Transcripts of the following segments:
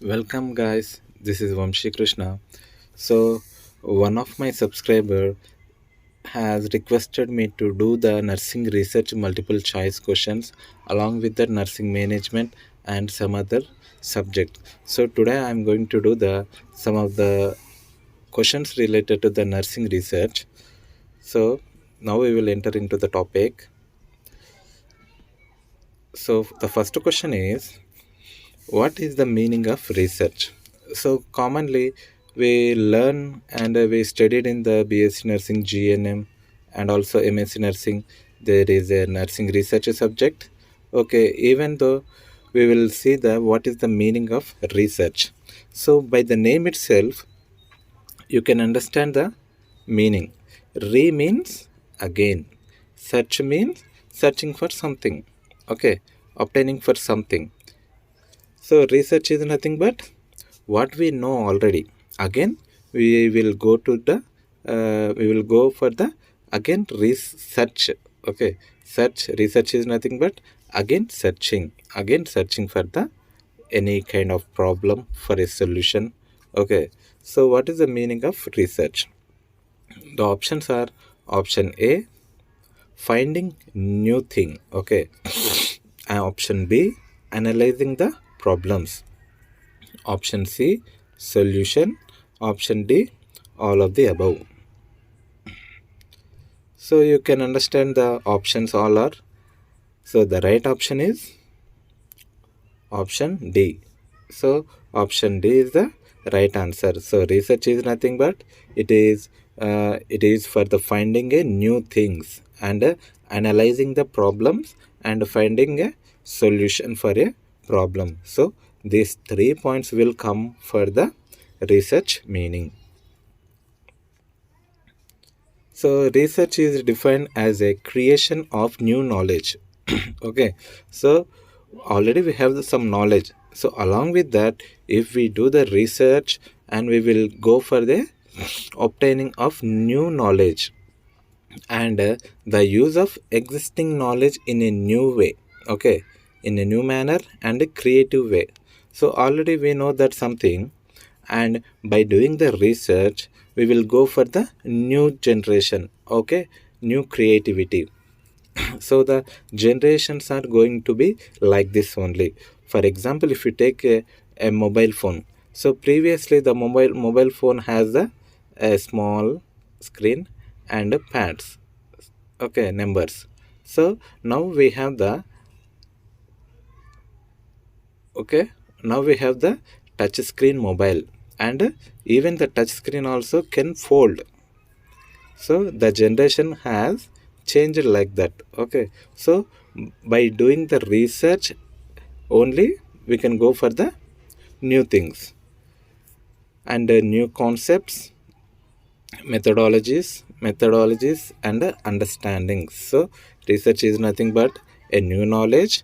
Welcome guys, this is Vamshi Krishna. So one of my subscriber has requested me to do the nursing research multiple choice questions along with the nursing management and some other subject. So today I am going to do the some of the questions related to the nursing research. So now we will enter into the topic. So the first question is, what is the meaning of research? So commonly we learn and we studied in the BSc nursing GNM and also MSc nursing, there is a nursing research subject. Okay, even though we will see the what is the meaning of research. So by the name itself you can understand the meaning. Re means again, search means searching for something, okay, obtaining for something. So research is nothing but what we know already. Again, we will go to the we will go for the again research. Okay, search research is nothing but again searching for the any kind of problem for a solution. Okay, so what is the meaning of research? The options are: option A, finding new thing, okay, and option B, analyzing the problems, option C, solution, option D, all of the above. So you can understand the options all are. So the right option is option D. So option D is the right answer. So research is nothing but it is for the finding a new things and analyzing the problems and finding a solution for a problem. So these 3 points will come for the research meaning. So research is defined as a creation of new knowledge. Okay, so already we have some knowledge. So along with that, if we do the research and we will go for the obtaining of new knowledge and the use of existing knowledge in a new way. Okay, in a new manner and a creative way. So already we know that something, and by doing the research we will go for the new generation, okay, new creativity. So the generations are going to be like this only. For example, if you take a mobile phone, so previously the mobile phone has a small screen and pads, okay, numbers. So now we have the, okay, now we have the touch screen mobile, and even the touch screen also can fold. So the generation has changed like that. Okay, so by doing the research only we can go for the new things and new concepts, methodologies and understandings. So research is nothing but a new knowledge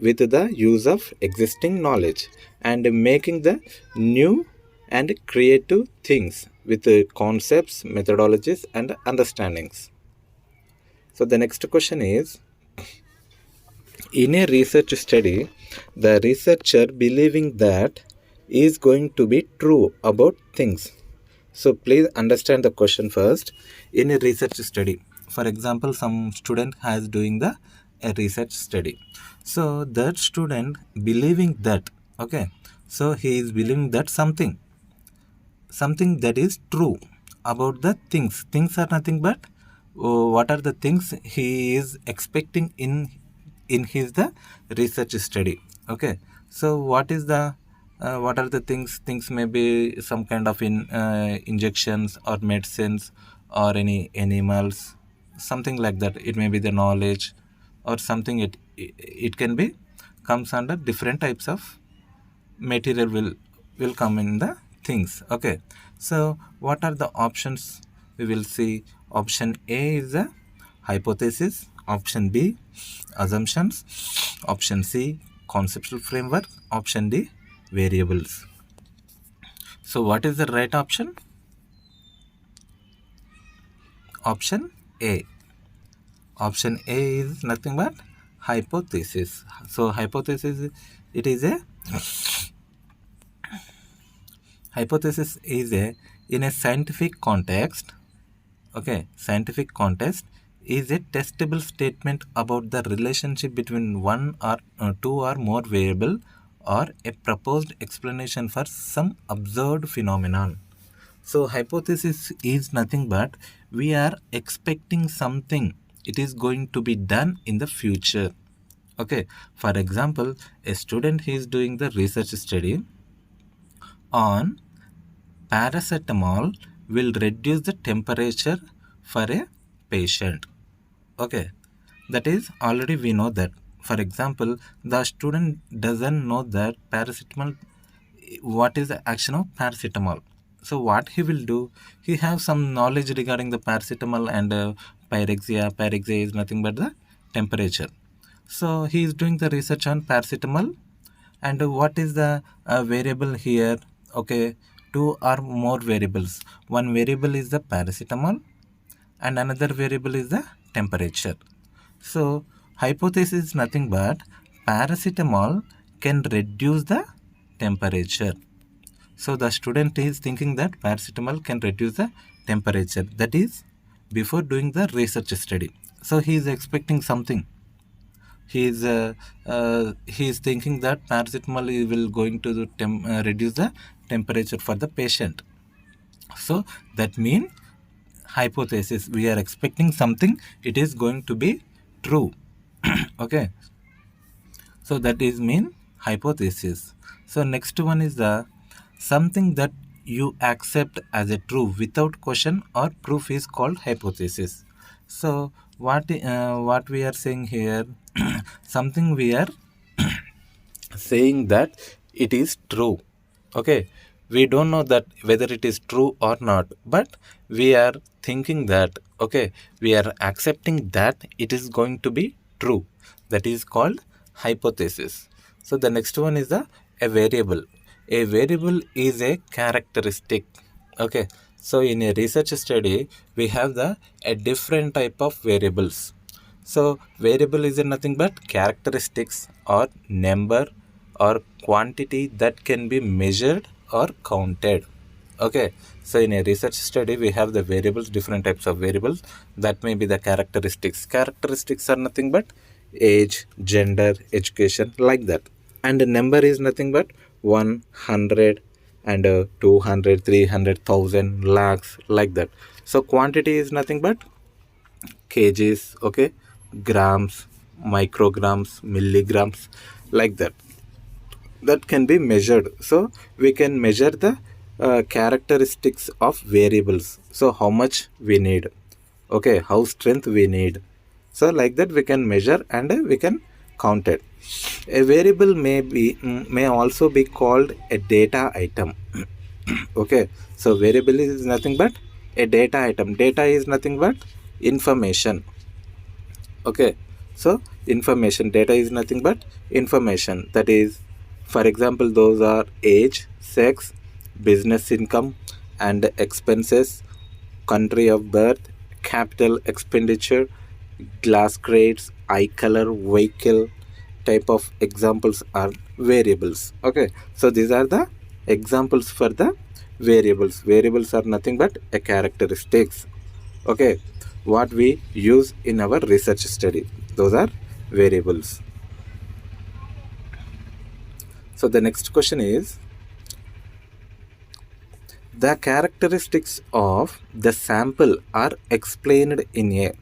with the use of existing knowledge and making the new and creative things with the concepts, methodologies and understandings. So the next question is, in a research study, the researcher believing that is going to be true about things. So please understand the question first. In a research study, for example, some student has doing the a research study. So that student believing that, okay, so he is believing that something that is true about the things. Things are nothing but what are the things he is expecting in his the research study. Okay, so what are the things may be some kind of injections or medicines or any animals, something like that. It may be the knowledge or something. It can be comes under different types of material will come in the things. Okay, so what are the options? We will see. Option A is the hypothesis, option B assumptions, option C conceptual framework, option D variables. So what is the right option? Option A. Option A is nothing but hypothesis. So hypothesis, it is a Hypothesis is in a scientific context. Okay, scientific context is a testable statement about the relationship between one or two or more variable, or a proposed explanation for some observed phenomenon. So hypothesis is nothing but we are expecting something. It is going to be done in the future. Okay, for example, a student is doing the research study on paracetamol will reduce the temperature for a patient. Okay, that is already we know that. For example, the student doesn't know that paracetamol, what is the action of paracetamol. So what he will do, he have some knowledge regarding the paracetamol and pyrexia. Pyrexia is nothing but the temperature. So he is doing the research on paracetamol. And what is the variable here? Okay, two or more variables. One variable is the paracetamol and another variable is the temperature. So hypothesis is nothing but paracetamol can reduce the temperature. So the student is thinking that paracetamol can reduce the temperature. That is before doing the research study. So he is expecting something. He is thinking that paracetamol will going to reduce the temperature for the patient. So that means hypothesis, we are expecting something, it is going to be true. Okay, so that is mean hypothesis. So next one is the something that you accept as a true without question or proof is called hypothesis. So what we are saying here, something we are saying that it is true. Okay, we don't know that whether it is true or not, but we are thinking that, okay, we are accepting that it is going to be true. That is called hypothesis. So the next one is a variable. A variable is a characteristic. Okay, so in a research study we have a different type of variables. So variable is nothing but characteristics or number or quantity that can be measured or counted. Okay, so in a research study we have the variables, different types of variables. That may be the characteristics. Characteristics are nothing but age, gender, education, like that. And the number is nothing but 100 and 200, 300,000, lakhs, like that. So quantity is nothing but kgs, okay, grams, micrograms, milligrams, like that. That can be measured. So we can measure the characteristics of variables. So how much we need, okay, how strength we need. So like that we can measure and we can count it. A variable may also be called a data item. Okay, so variable is nothing but a data item. Data is nothing but information. Okay, so information, data is nothing but information. That is, for example, those are age, sex, business income and expenses, country of birth, capital expenditure, glass grades, eye color, vehicle. Type of examples are variables. Okay, so these are the examples for the variables. Variables are nothing but a characteristics. Okay, what we use in our research study, those are variables. So the next question is, the characteristics of the sample are explained in a.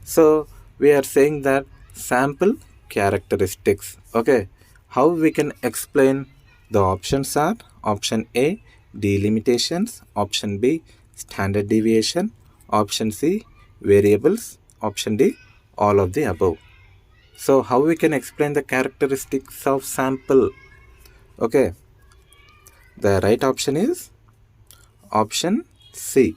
So we are saying that sample characteristics. Okay, how we can explain? The options are option A, delimitations, option B, standard deviation, option C, variables, option D, all of the above. So how we can explain the characteristics of sample? Okay, the right option is option C.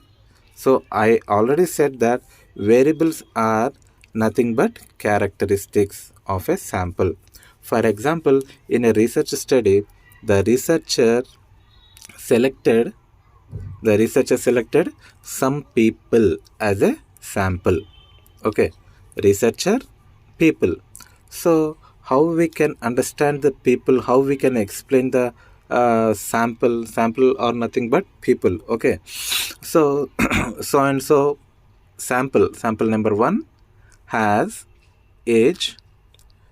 So I already said that variables are nothing but characteristics of a sample. For example, in a research study, the researcher selected some people as a sample. Okay, researcher, people. So how we can understand the people, how we can explain the sample or nothing but people. Okay, so so and so sample number 1 has age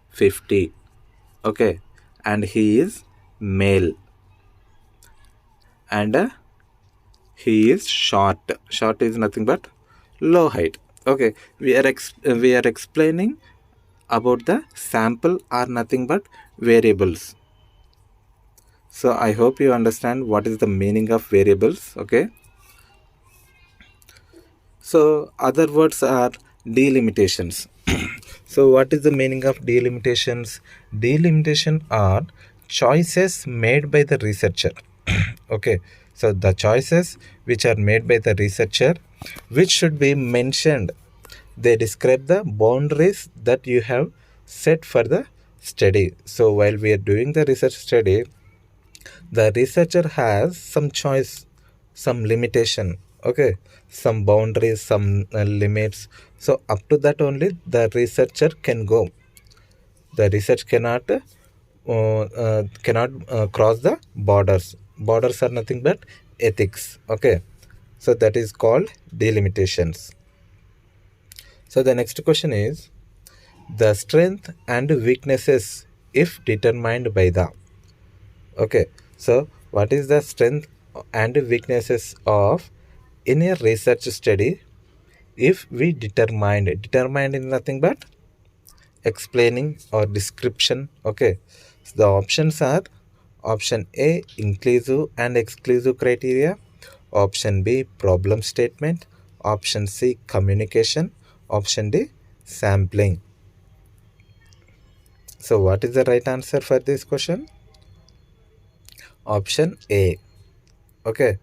50. Okay, and he is male, and he is short is nothing but low height. Okay, we are explaining about the sample are nothing but variables. So I hope you understand what is the meaning of variables. Okay, so other words are delimitations. So what is the meaning of delimitations? Delimitation are choices made by the researcher. Okay, so the choices which are made by the researcher, which should be mentioned, they describe the boundaries that you have set for the study. So while we are doing the research study, the researcher has some choice, some limitation. Okay, some boundaries, some limits. So up to that only the researcher can go. The research cannot cross the borders are nothing but ethics. Okay, so that is called delimitations. So the next question is the strength and weaknesses if determined by the. Okay, so what is the strength and weaknesses of in a research study if we determined is nothing but explaining or description. Okay, so the options are option A inclusive and exclusive criteria, option B problem statement, option C communication, option D sampling. So what is the right answer for this question? Option A. Okay,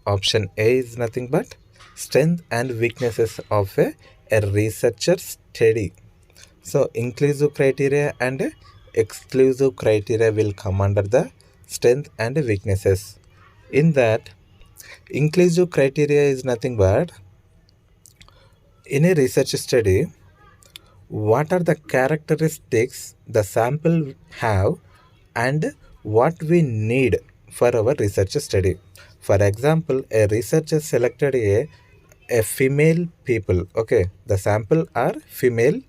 option A is nothing but strength and weaknesses of a researcher study. So inclusive criteria and exclusive criteria will come under the strength and weaknesses. In that, inclusive criteria is nothing but in a research study, what are the characteristics the sample have and what we need for our research study. For example, a researcher selected a female people. Okay, the sample are female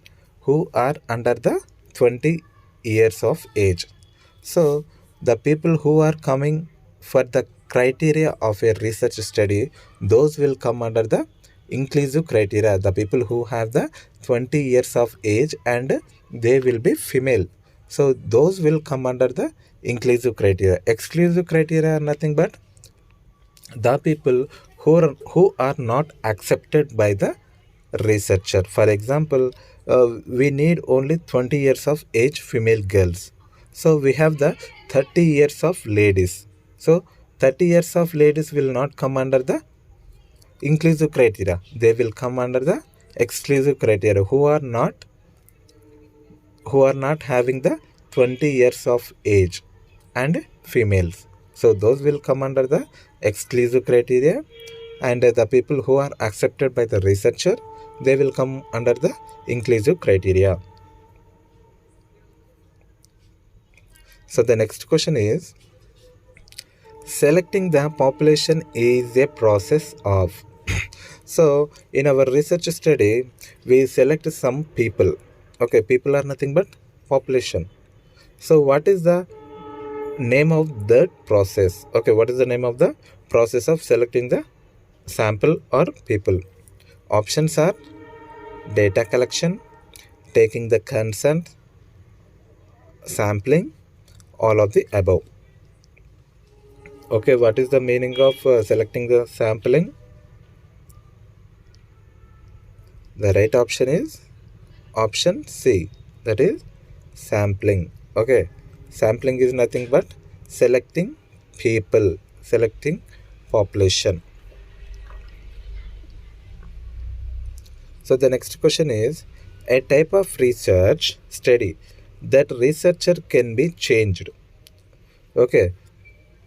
who are under the 20 years of age. So the people who are coming for the criteria of a research study, those will come under the inclusive criteria. The people who have the 20 years of age and they will be female. So those will come under the inclusive criteria. Exclusive criteria are nothing but the people who are not accepted by the researcher. For example, we need only 20 years of age female girls. So we have the 30 years of ladies. So 30 years of ladies will not come under the inclusive criteria. They will come under the exclusive criteria who are not having the 20 years of age and females. So those will come under the exclusive criteria, and the people who are accepted by the researcher, they will come under the inclusive criteria. So the next question is selecting the population is a process of. So in our research study, we select some people. Okay, people are nothing but population. So what is the name of that process? Okay, what is the name of the process of selecting the sample or people? Options are data collection, taking the consent, sampling, all of the above. Okay, what is the meaning of selecting the sampling? The right option is option C, that is sampling. Okay, sampling is nothing but selecting people, selecting population. So the next question is a type of research study that researcher can be changed. Okay,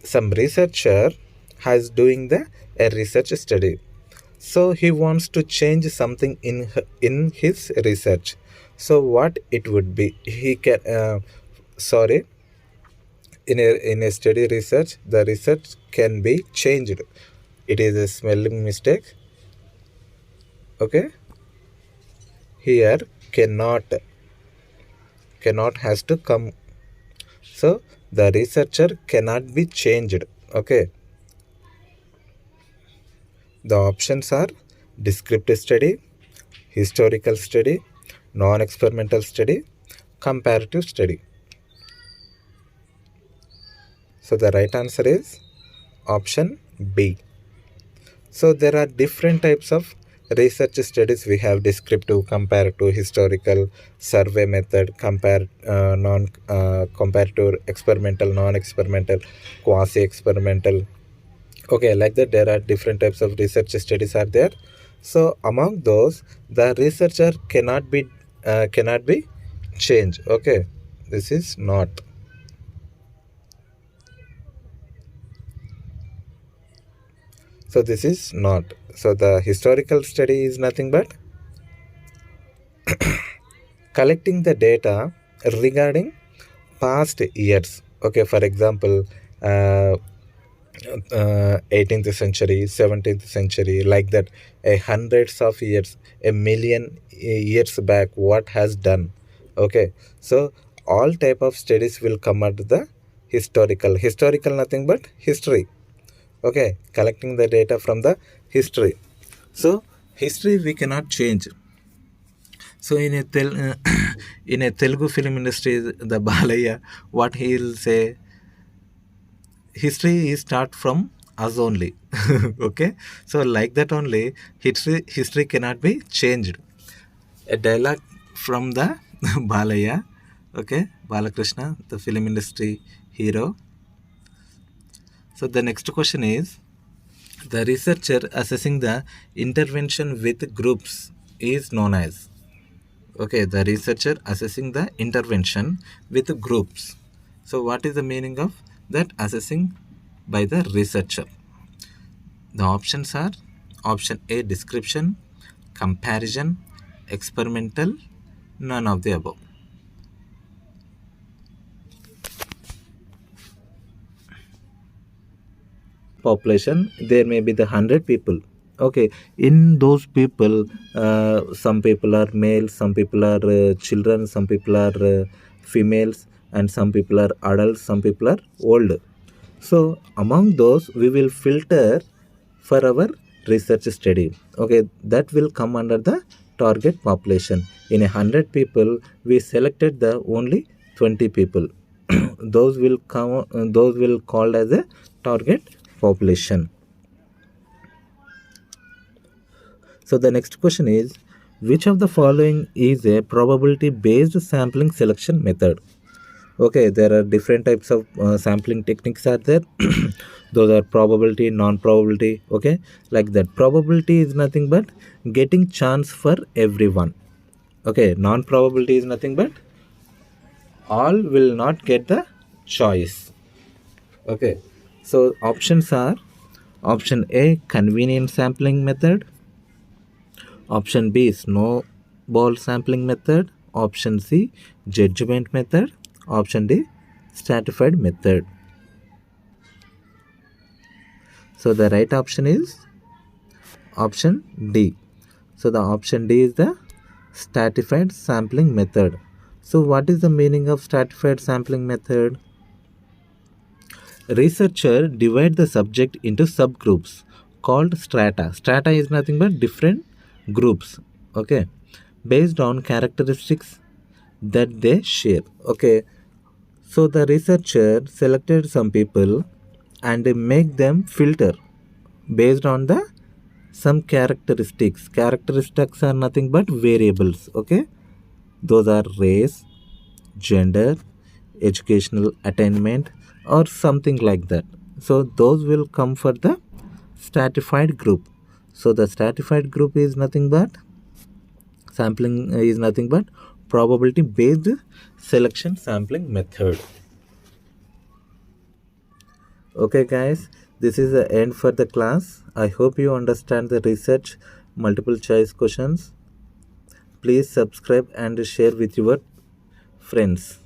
some researcher has doing the a research study, so he wants to change something in his research. So what it would be? He can sorry, In a study research, the research can be changed. It is a spelling mistake. Okay, here cannot has to come. So the researcher cannot be changed. Okay, the options are descriptive study, historical study, non-experimental study, comparative study. So the right answer is option B. So there are different types of research studies. We have descriptive, comparative, historical, survey method, comparative, experimental, non-experimental, quasi-experimental. Okay, like that there are different types of research studies are there. So among those, the researcher cannot be changed. Okay, this is not. So this is not. So the historical study is nothing but collecting the data regarding past years. Okay, for example, 18th century, 17th century, like that, a hundreds of years, a million years back, what has done. Okay, so all type of studies will come under the historical, nothing but history. Okay, collecting the data from the history. So history we cannot change. So in a Telugu film industry, the Balaya, what he'll say, history is start from us only. Okay, so like that only, history cannot be changed. A dialogue from the Balaya, okay, Balakrishna, the film industry hero. So the next question is, the researcher assessing the intervention with groups is known as. Okay, the researcher assessing the intervention with groups. So what is the meaning of that assessing by the researcher? The options are option A description, comparison, experimental, none of the above. Population, there may be the 100 people. Okay, in those people, some people are male, some people are children, some people are females, and some people are adults, some people are old. So among those, we will filter for our research study. Okay, that will come under the target population. In 100 people, we selected the only 20 people. Those will come. Those will called as a target population. So the next question is, which of the following is a probability based sampling selection method? Okay, there are different types of sampling techniques are there. Those are probability, non-probability. Okay, like that. Probability is nothing but getting chance for everyone. Okay, non-probability is nothing but all will not get the choice. Okay, so options are option A convenient sampling method, option B snowball sampling method, option C judgment method, option D stratified method. So the right option is option D. So the option D is the stratified sampling method. So what is the meaning of stratified sampling method? Researcher divide the subject into subgroups called strata. Strata is nothing but different groups. Okay, based on characteristics that they share. Okay, so the researcher selected some people and make them filter based on the some characteristics. Characteristics are nothing but variables. Okay, those are race, gender, educational attainment, or something like that. So those will come for the stratified group. So the stratified group is nothing but sampling is nothing but probability based selection sampling method. Okay guys, this is the end for the class. I hope you understand the research multiple choice questions. Please subscribe and share with your friends.